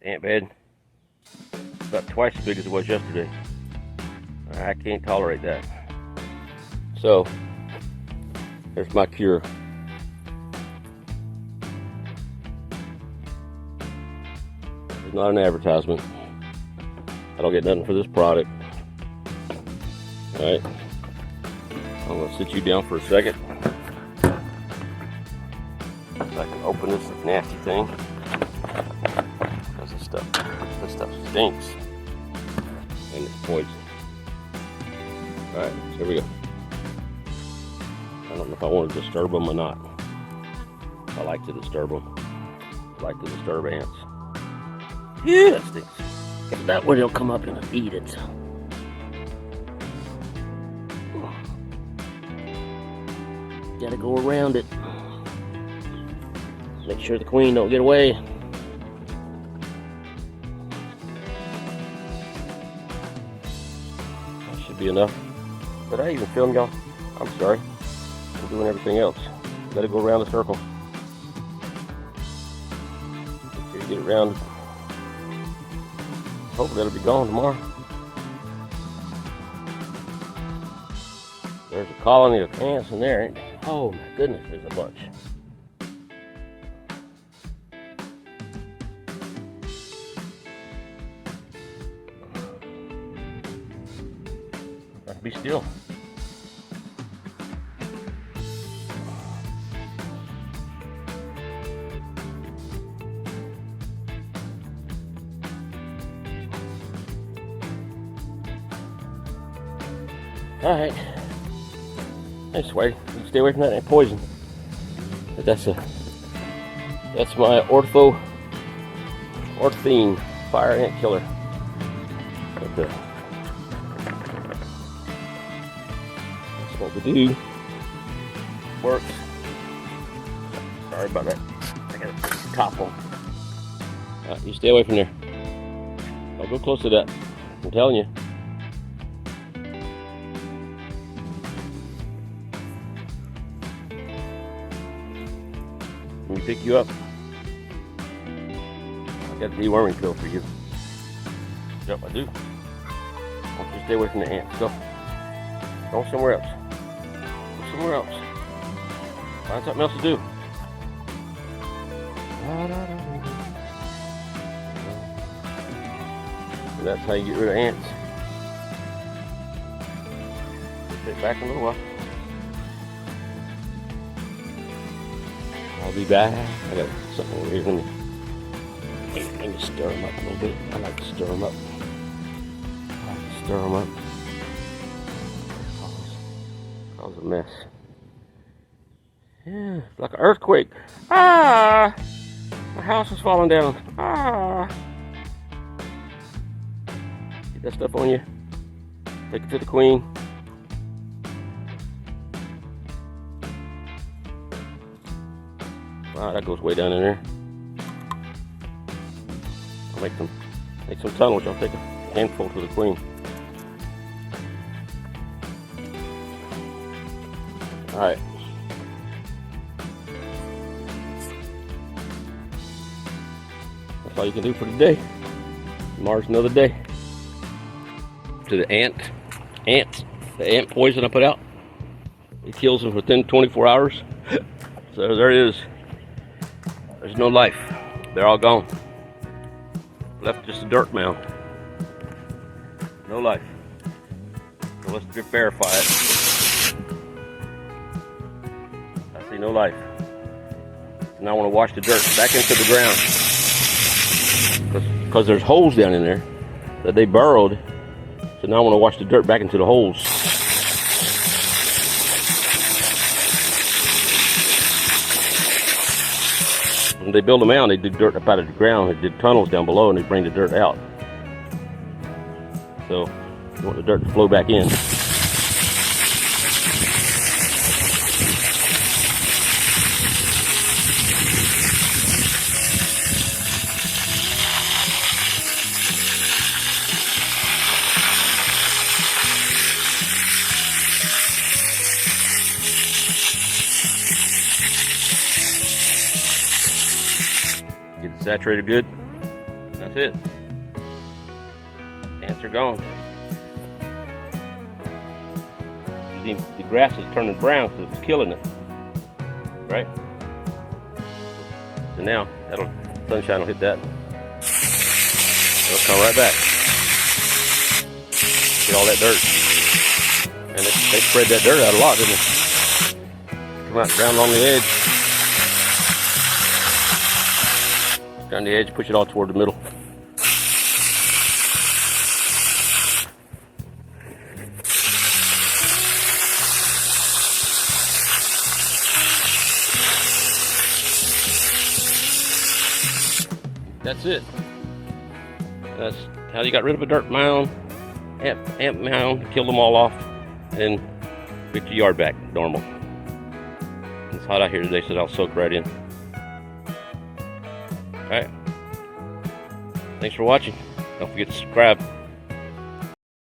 ant bed. About twice as big as it was yesterday. I can't tolerate that. So, there's my cure. It's not an advertisement. I don't get nothing for this product. Alright. I'm going to sit you down for a second. So I can open this nasty thing. Because this stuff stinks. And it's poison. Alright, so here we go. I don't know if I want to disturb them or not. I like to disturb them. I like to disturb ants. Yeah, that stinks. That way they'll come up and eat it. Gotta go around it. Make sure the queen don't get away. That should be enough. Did I even film y'all? I'm sorry. I'm doing everything else. Gotta go around the circle. Make sure you get it around. Hopefully that'll be gone tomorrow. There's a colony of ants in there, ain't there? Oh my goodness, there's a bunch. Be still. Alright. Thanks, Whitey. You stay away from that ant poison. But that's my Orthene fire ant killer. But, what we do works. Sorry about that. I got a top on. You stay away from there. Don't go close to that. I'm telling you. Let me pick you up. I got a deworming pill for you. Yep, I do. I want you to stay away from the ants. Go. Go somewhere else. Go somewhere else. Find something else to do. And that's how you get rid of ants. Sit back in a little while. I'll be back. I got something over here. Let me stir them up a little bit. I like to stir them up. Stir them up. Cause a mess. Yeah, like an earthquake. Ah! My house is falling down. Ah! Get that stuff on you. Take it to the queen. Wow, that goes way down in there. I'll make some tunnels. I'll take a handful to the queen. Alright. That's all you can do for today. Tomorrow's another day. To the ants, the ant poison I put out, it kills them within 24 hours. So there it is. There's no life. They're all gone. Left just a dirt mound. No life. So let's just verify it. I see no life. Now I want to wash the dirt back into the ground. Because there's holes down in there that they burrowed. So now I want to wash the dirt back into the holes. When they build them out, they dig dirt up out of the ground. They dig tunnels down below and they bring the dirt out. So you want the dirt to flow back in. Get it saturated good. That's it. Ants are gone. The grass is turning brown because it's killing it. Right? So now, sunshine will hit that. It'll come right back. Get all that dirt. And they spread that dirt out a lot, didn't they? Come out down along the edge. Down the edge, push it all toward the middle. That's it. That's how you got rid of a dirt mound, ant mound, kill them all off, and get your yard back normal. It's hot out here today, so I'll soak right in. Alright. Thanks for watching. Don't forget to subscribe.